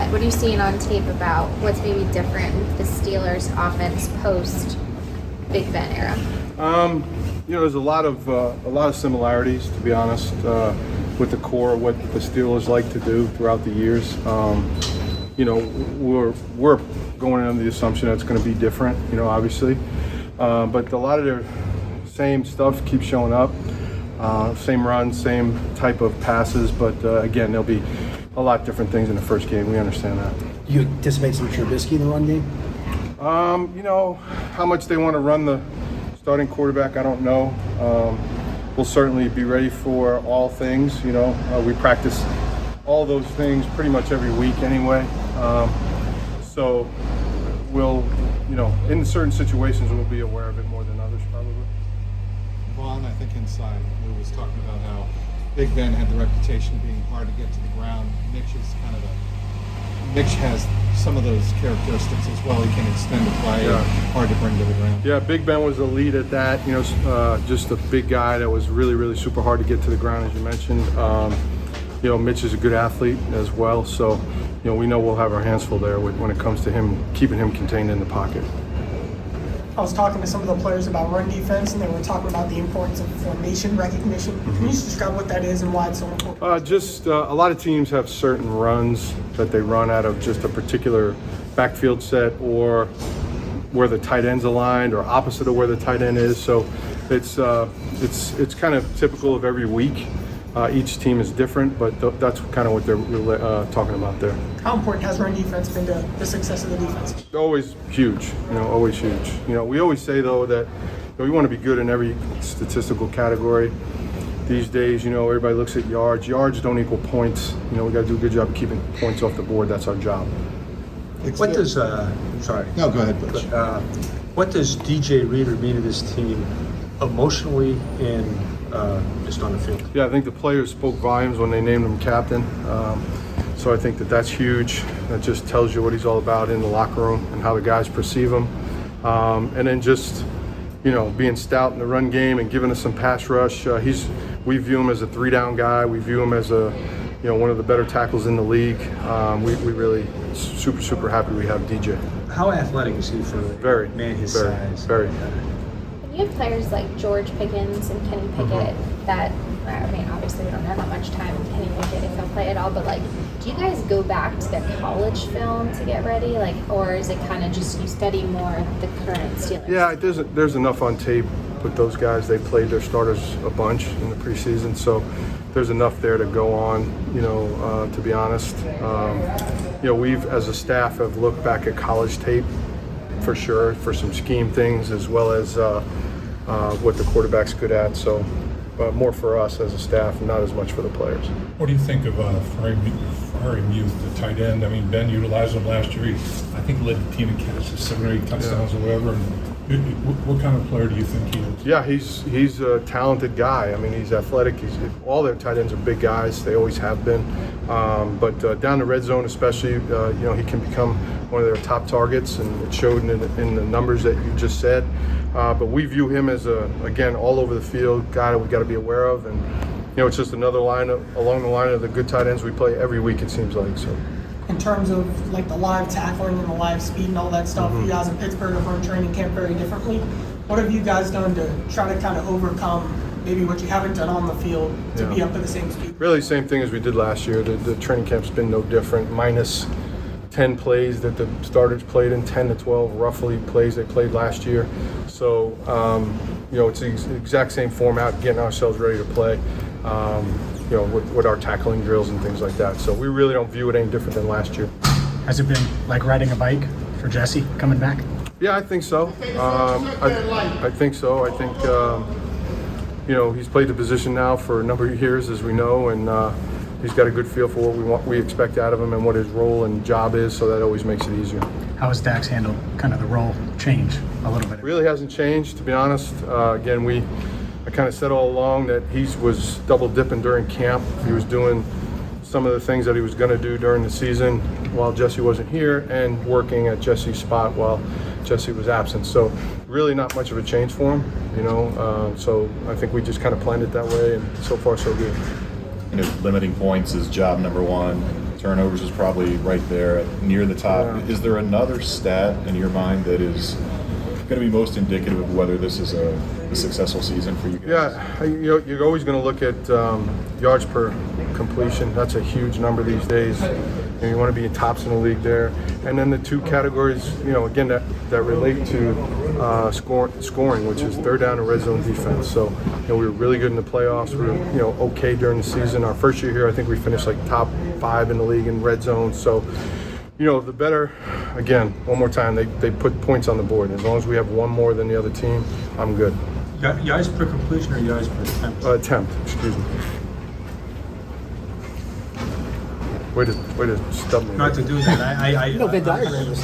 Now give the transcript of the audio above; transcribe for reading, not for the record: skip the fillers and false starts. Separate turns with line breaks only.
What are you seeing on tape about what's maybe different with the Steelers offense post Big Ben era?
There's a lot of similarities, to be honest, with the core of what the Steelers like to do throughout the years. We're going under the assumption that it's going to be different, obviously, but a lot of their same stuff keeps showing up. Same runs, same type of passes, but again, there'll be a lot different things in the first game. We understand that.
Do you anticipate some Trubisky in the run game?
How much they want to run the starting quarterback, I don't know. We'll certainly be ready for all things. We practice all those things pretty much every week anyway. So we'll, in certain situations, we'll be aware of it more than others probably.
Vaughn, I think inside, Lou was talking about how Big Ben had the reputation of being hard to get to the ground. Mitch has some of those characteristics as well. He can extend a play, hard to bring to the ground.
Yeah, Big Ben was the lead at that. Just a big guy that was really, really super hard to get to the ground, as you mentioned. Mitch is a good athlete as well, so we know we'll have our hands full there when it comes to him, keeping him contained in the pocket.
I was talking to some of the players about run defense, and they were talking about the importance of formation recognition. Can you just describe what that is and why it's so important?
A lot of teams have certain runs that they run out of just a particular backfield set or where the tight end's aligned or opposite of where the tight end is. So it's kind of typical of every week. Each team is different, but that's kind of what they're talking about there.
How important has run defense been to the success of the defense?
Always huge, always huge. We always say, though, that we want to be good in every statistical category. These days, everybody looks at yards. Yards don't equal points. We got to do a good job of keeping points off the board. That's our job.
What does, sorry.
No, go ahead, Butch.
What does DJ Reader mean to this team emotionally and just on the field?
Yeah, I think the players spoke volumes when they named him captain. So I think that's huge. That just tells you what he's all about in the locker room and how the guys perceive him. And then just, being stout in the run game and giving us some pass rush. We view him as a 3-down guy. We view him as one of the better tackles in the league. We really super happy we have DJ.
How athletic is he for a man his size?
Very.
You have players like George Pickens and Kenny Pickett that, obviously we don't know how much time Kenny Pickett, if he'll play at all, but do you guys go back to the college film to get ready? Or is it kind of just you study more the current Steelers?
Yeah, there's enough on tape with those guys. They played their starters a bunch in the preseason, so there's enough there to go on, to be honest. We've, as a staff, have looked back at college tape for sure, for some scheme things, as well as what the quarterback's good at. So more for us as a staff, not as much for the players.
What do you think of Ferrari Muth, the tight end? Ben utilized him last year. I think led the team in catches, 7 or 8 touchdowns or whatever. And what kind of player do you think he is?
Yeah, he's a talented guy. He's athletic. All their tight ends are big guys. They always have been. But down the red zone especially, he can become one of their top targets, and it showed in the numbers that you just said. But we view him as again, all over the field guy that we got to be aware of, and it's just another line along the line of the good tight ends we play every week. It seems like so.
In terms of the live tackling and the live speed and all that stuff, you guys in Pittsburgh have run training camp very differently. What have you guys done to try to kind of overcome maybe what you haven't done on the field to be up to the same speed?
Really, same thing as we did last year. The training camp's been no different, minus 10 plays that the starters played in, 10 to 12 roughly plays they played last year. So, it's the exact same format, getting ourselves ready to play, with our tackling drills and things like that. So we really don't view it any different than last year.
Has it been like riding a bike for Jessie coming back?
Yeah, I think so. I think so. I think, he's played the position now for a number of years, as we know, and he's got a good feel for what we expect out of him and what his role and job is, so that always makes it easier.
How has Dax handled kind of the role change a little bit?
Really hasn't changed, to be honest. Again, I kind of said all along that he was double dipping during camp. He was doing some of the things that he was going to do during the season while Jessie wasn't here, and working at Jessie's spot while Jessie was absent. So really not much of a change for him, so I think we just kind of planned it that way, and so far so good.
Limiting points is job number one. turnovers is probably right there near the top.
Yeah.
Is there another stat in your mind that is going to be most indicative of whether this is a successful season for you guys?
Yeah, you're always going to look at yards per completion. That's a huge number these days. You want to be in tops in the league there. And then the two categories, again, that relate to scoring, which is third down and red zone defense. So, we were really good in the playoffs. We were, okay during the season. Our first year here, I think we finished like top 5 in the league in red zone. So, the better, again, one more time, they put points on the board. As long as we have one more than the other team, I'm good.
Yards per completion or yards per attempt?
Attempt, excuse me. Way to stub me.
Not to do that. I
No, Venn diagram is